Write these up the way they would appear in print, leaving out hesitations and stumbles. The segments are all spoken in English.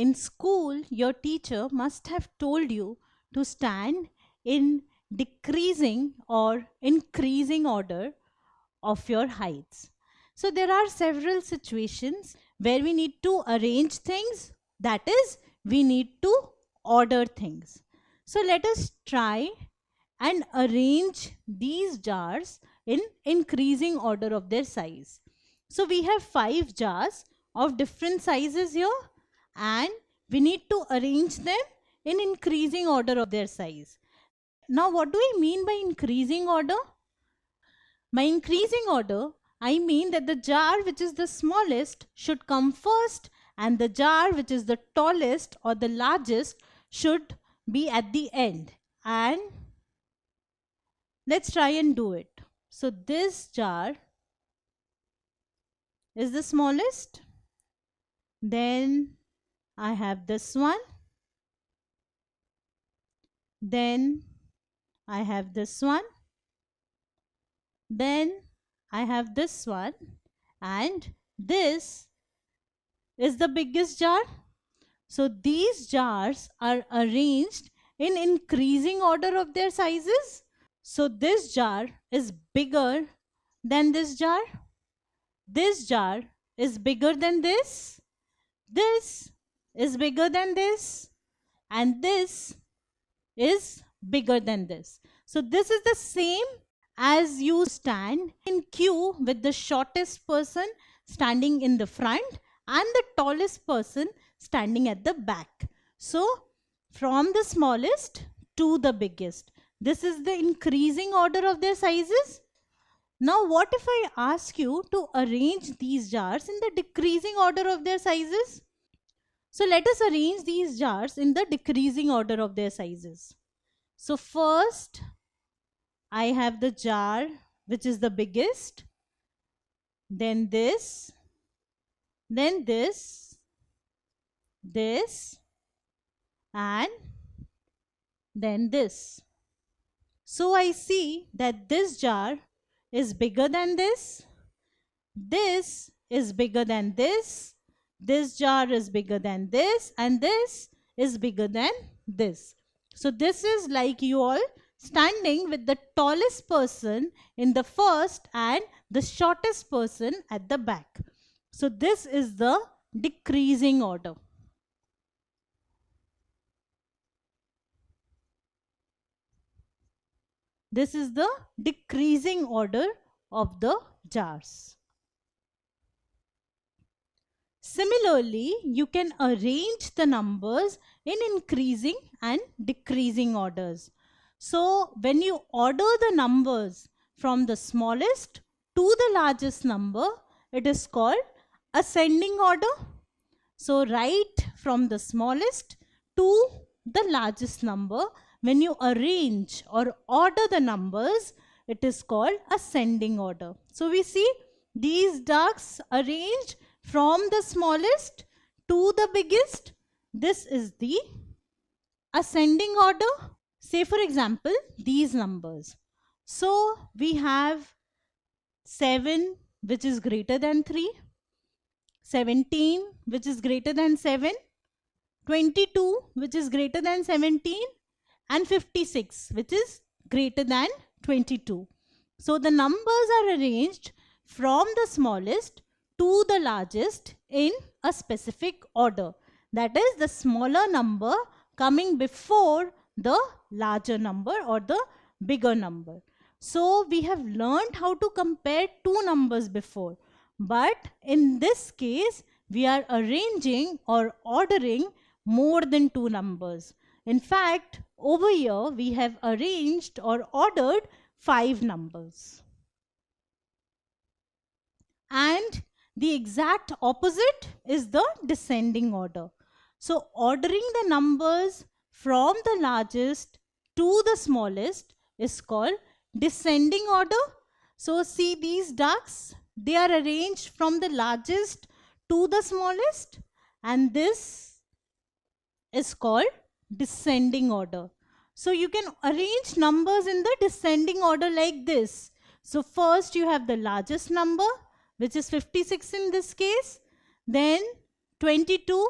In school, your teacher must have told you to stand in decreasing or increasing order of your heights. So there are several situations where we need to arrange things, that is, we need to order things. So let us try and arrange these jars in increasing order of their size. So we have 5 jars of different sizes here, and we need to arrange them in increasing order of their size. Now, what do I mean by increasing order? By increasing order, I mean that the jar which is the smallest should come first, and the jar which is the tallest or the largest should be at the end. And let's try and do it. So this jar is the smallest. Then I have this one. Then I have this one. Then I have this one. And this is the biggest jar. So these jars are arranged in increasing order of their sizes. So this jar is bigger than this jar. This jar is bigger than this. This is bigger than this. And this is bigger than this. So this is the same as you stand in queue with the shortest person standing in the front and the tallest person standing at the back. So from the smallest to the biggest. This is the increasing order of their sizes. Now what if I ask you to arrange these jars in the decreasing order of their sizes? So let us arrange these jars in the decreasing order of their sizes. So first I have the jar which is the biggest, then this, then this, and then this. So I see that this jar is bigger than this is bigger than this jar is bigger than this, and this is bigger than this. So this is like you all standing with the tallest person in the first and the shortest person at the back. So this is the decreasing order. This is the decreasing order of the jars. Similarly, you can arrange the numbers in increasing and decreasing orders. So when you order the numbers from the smallest to the largest number, it is called ascending order. So right from the smallest to the largest number, when you arrange or order the numbers, it is called ascending order. So we see these ducks arranged from the smallest to the biggest. This is the ascending order. Say for example, these numbers. So we have 7 which is greater than 3, 17 which is greater than 7, 22 which is greater than 17, and 56 which is greater than 22. So the numbers are arranged from the smallest to the largest in a specific order. That is the smaller number coming before the larger number or the bigger number. So we have learned how to compare two numbers before, but in this case we are arranging or ordering more than two numbers. In fact, over here we have arranged or ordered 5 numbers. And the exact opposite is the descending order. So ordering the numbers from the largest to the smallest is called descending order. So see these ducks, they are arranged from the largest to the smallest, and this is called descending order. So you can arrange numbers in the descending order like this. So first you have the largest number, which is 56 in this case, then 22,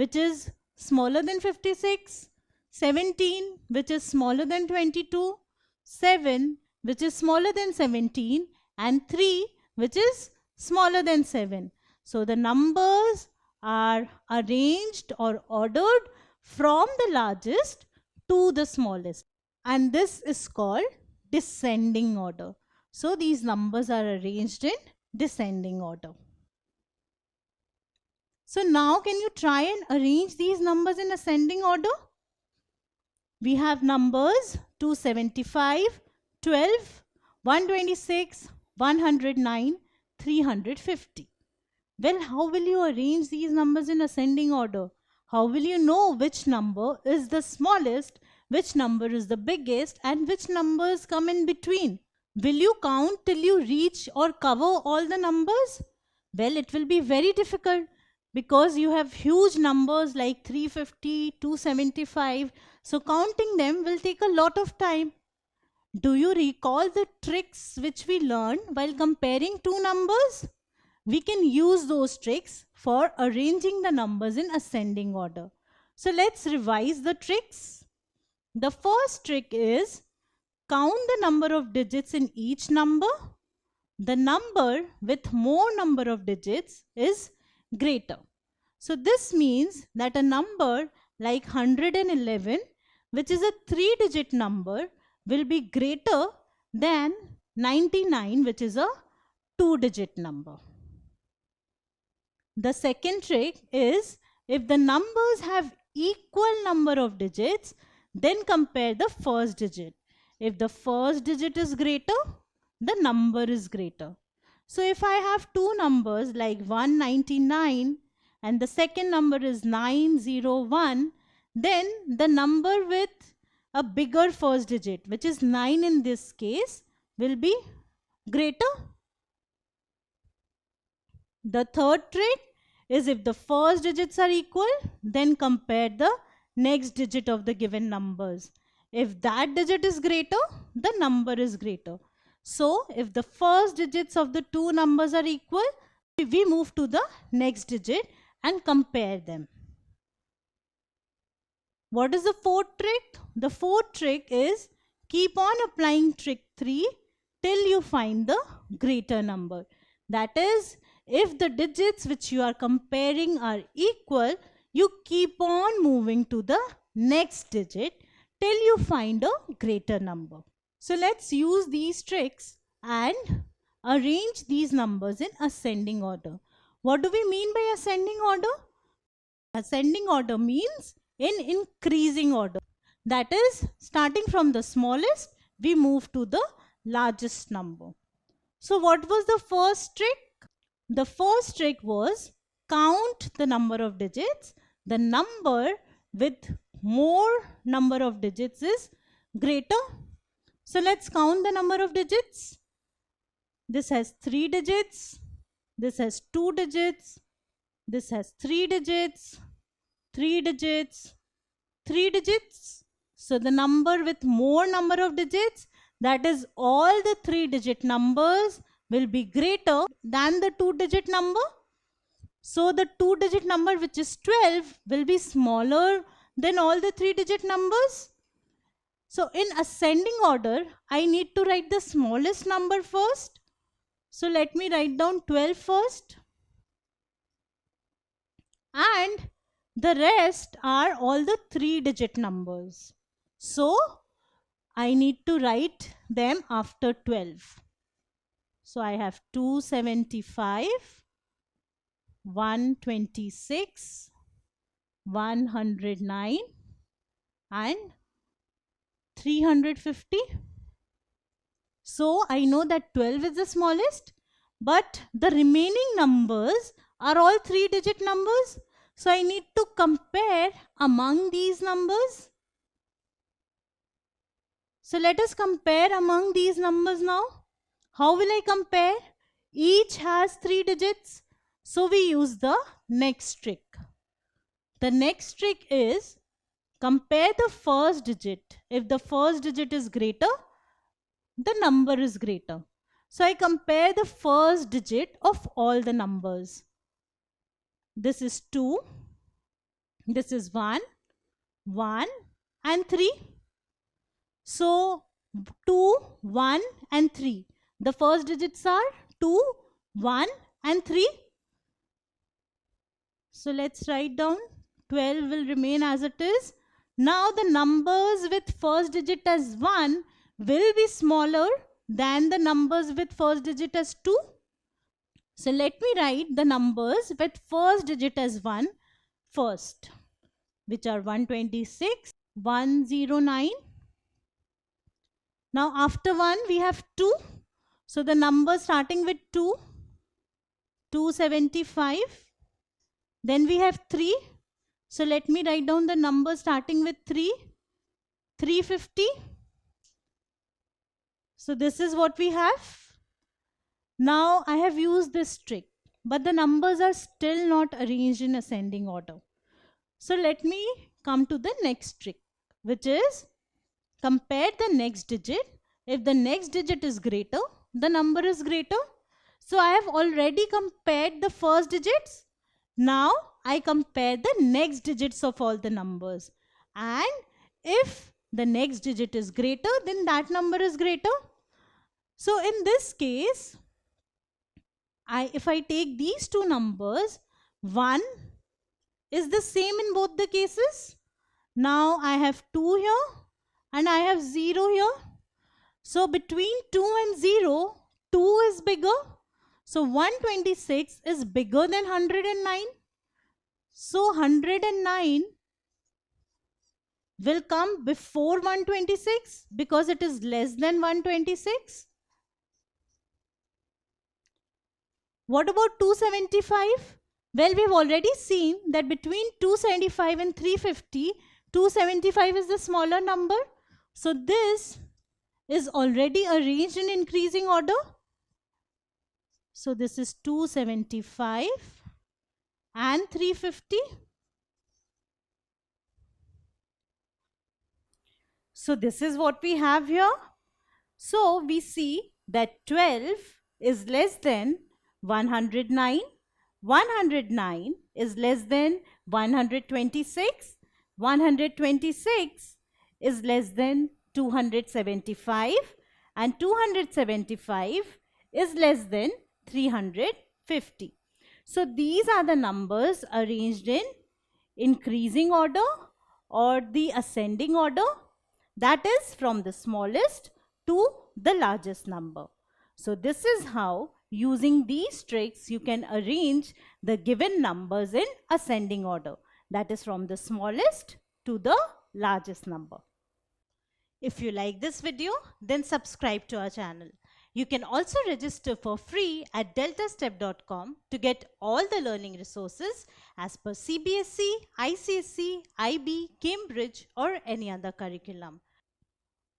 which is smaller than 56, 17, which is smaller than 22, 7, which is smaller than 17, and 3, which is smaller than 7. So the numbers are arranged or ordered from the largest to the smallest. And this is called descending order. So these numbers are arranged in descending order. So now can you try and arrange these numbers in ascending order? We have numbers 275, 12, 126, 109, 350. Well, how will you arrange these numbers in ascending order? How will you know which number is the smallest, which number is the biggest, and which numbers come in between? Will you count till you reach or cover all the numbers? Well, it will be very difficult because you have huge numbers like 350, 275. So counting them will take a lot of time. Do you recall the tricks which we learned while comparing two numbers? We can use those tricks for arranging the numbers in ascending order. So let's revise the tricks. The first trick is count the number of digits in each number. The number with more number of digits is greater. So this means that a number like 111, which is a 3-digit number, will be greater than 99, which is a 2-digit number. The second trick is if the numbers have equal number of digits, then compare the first digit. If the first digit is greater, the number is greater. So if I have two numbers like 199 and the second number is 901, then the number with a bigger first digit, which is 9 in this case, will be greater. The third trick is if the first digits are equal, then compare the next digit of the given numbers. If that digit is greater, the number is greater. So if the first digits of the two numbers are equal, we move to the next digit and compare them. What is the fourth trick? The fourth trick is keep on applying trick 3 till you find the greater number. That is, if the digits which you are comparing are equal, you keep on moving to the next digit till you find a greater number. So let's use these tricks and arrange these numbers in ascending order. What do we mean by ascending order? Ascending order means in increasing order. That is, starting from the smallest, we move to the largest number. So what was the first trick? The first trick was count the number of digits. The number with more number of digits is greater. So let's count the number of digits. This has 3 digits. This has 2 digits. This has 3 digits. 3 digits. 3 digits. So the number with more number of digits, that is all the 3-digit numbers, will be greater than the 2-digit number. So the 2-digit number, which is 12, will be smaller than all the 3-digit numbers. So in ascending order, I need to write the smallest number first. So let me write down 12 first. And the rest are all the 3-digit numbers. So I need to write them after 12. So I have 275, 126, 109 and 350. So I know that 12 is the smallest, but the remaining numbers are all 3-digit numbers. So I need to compare among these numbers. So let us compare among these numbers now. How will I compare? Each has 3 digits. So we use the next trick. The next trick is compare the first digit. If the first digit is greater, the number is greater. So I compare the first digit of all the numbers. This is 2. This is 1, 1 and 3. So 2, 1 and 3. The first digits are 2, 1 and 3. So let's write down 12 will remain as it is. Now the numbers with first digit as 1 will be smaller than the numbers with first digit as 2. So let me write the numbers with first digit as 1 first, which are 126, 109. Now after 1 we have 2. So the number starting with 2, 275. Then we have 3. So let me write down the number starting with 3, 350. So this is what we have. Now I have used this trick, but the numbers are still not arranged in ascending order. So let me come to the next trick, which is compare the next digit. If the next digit is greater, the number is greater. So I have already compared the first digits. Now I compare the next digits of all the numbers. And if the next digit is greater, then that number is greater. So in this case, if I take these two numbers, 1 is the same in both the cases. Now I have 2 here and I have 0 here. So between 2 and 0, 2 is bigger. So 126 is bigger than 109. So 109 will come before 126 because it is less than 126. What about 275? Well, we've already seen that between 275 and 350, 275 is the smaller number. So this is already arranged in increasing order. So this is 275 and 350. So this is what we have here. So we see that 12 is less than 109. 109 is less than 126. 126 is less than 275. And 275 is less than 350. So these are the numbers arranged in increasing order or the ascending order. That is from the smallest to the largest number. So this is how, using these tricks, you can arrange the given numbers in ascending order. That is from the smallest to the largest number. If you like this video, then subscribe to our channel. You can also register for free at deltastep.com to get all the learning resources as per CBSE, ICSE, IB, Cambridge or any other curriculum.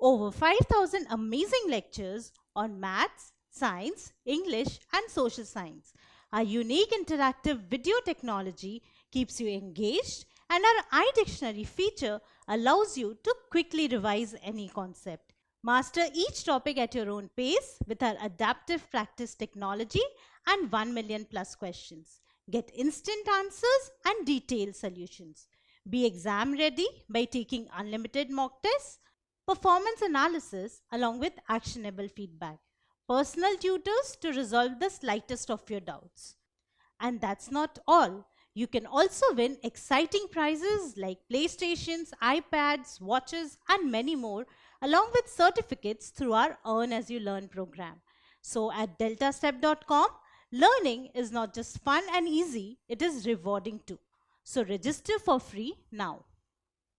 Over 5,000 amazing lectures on maths, science, English and social science. Our unique interactive video technology keeps you engaged, and our iDictionary feature allows you to quickly revise any concept. Master each topic at your own pace with our adaptive practice technology and 1 million plus questions. Get instant answers and detailed solutions. Be exam ready by taking unlimited mock tests, performance analysis along with actionable feedback, personal tutors to resolve the slightest of your doubts. And that's not all. You can also win exciting prizes like PlayStations, iPads, watches and many more, along with certificates through our Earn As You Learn program. So at deltastep.com, learning is not just fun and easy, it is rewarding too. So register for free now.